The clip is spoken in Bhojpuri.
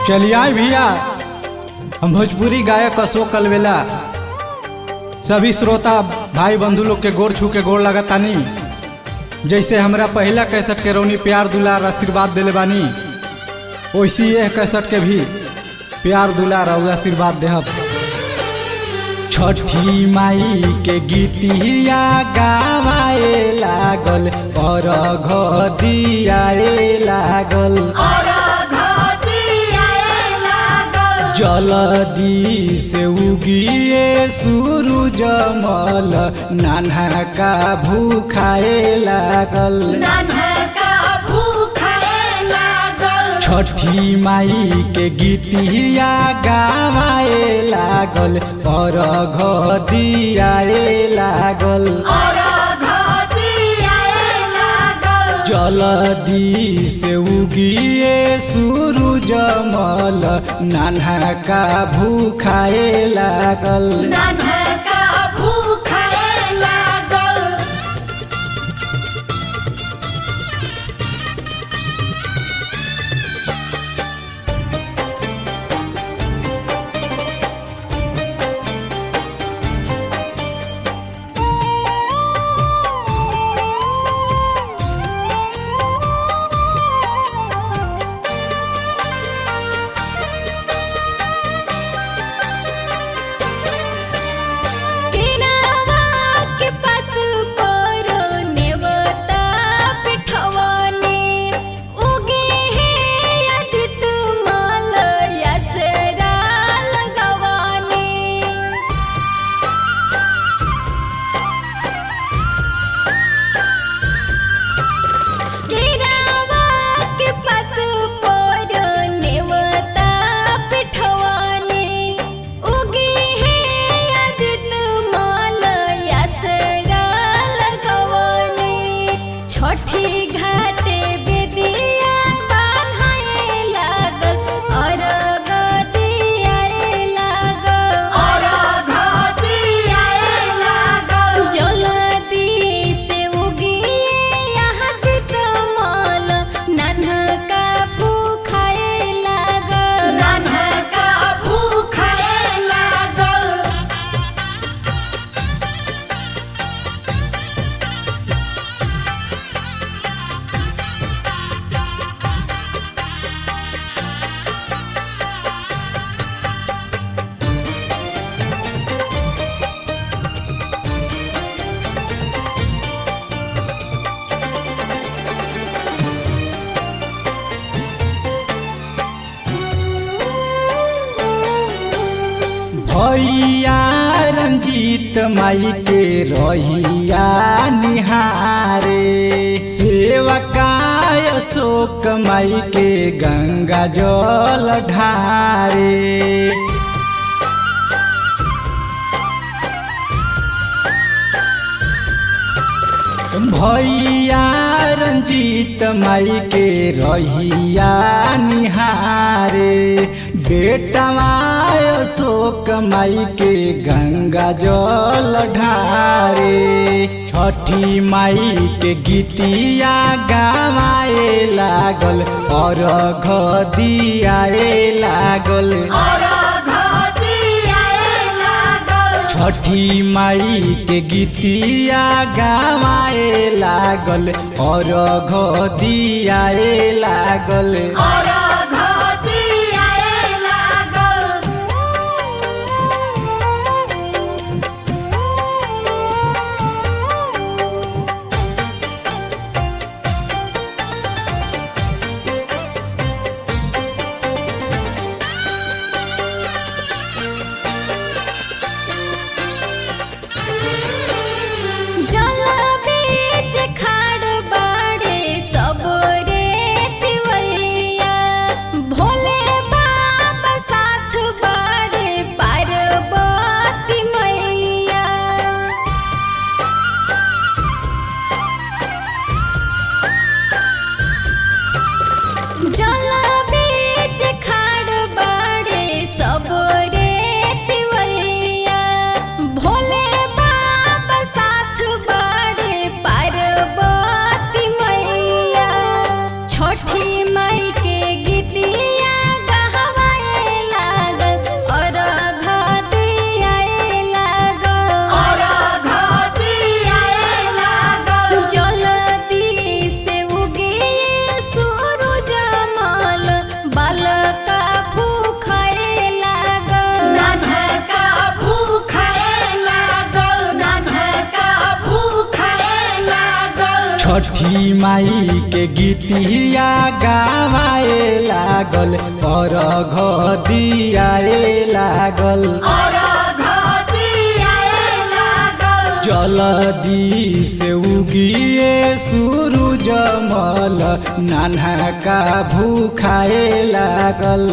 चलिए आए भैया, हम भोजपुरी गायक अशोक अलवेला सभी श्रोता भाई बंधु लोग के गोड़ छू के गोड़ लगातानी। जैसे हमरा पहला कैसेट के रौनी प्यार दुलार आशीर्वाद दिले बानी, वैसी यह कैसेट के भी प्यार दुलार और आशीर्वाद देहब। छठी माई के गीतिया गावाए लागल और घदियाए लागल, जलदी से उगिए सूरज मल नान्हा का भूखाए लागल। छठी माई के गीतिया गावाए लागल और घदियाए लागल, जलदी से उगिए सूरज मल नान्हा का भूखाए लागल। भैया रंजीत माई के रहिया निहारे, सेवकाय अशोक माई के गंगा जल ढारे। भैया रंजीत माई के रहिया निहारे, बेटवा अशोक माई के गंगा जल ढारे। छठी माई के गीतिया गावाए लागल और घदियाए लागल, छठी माई के गीतिया गावाए लागल और घदियाए लागल। खाड़ बाड़े सब रे तिवैया छठी माई के गीतिया गावाए लागल और घदियाए लागल जल्दी से उगिए सूरज मल नान्हा का भूखाए लागल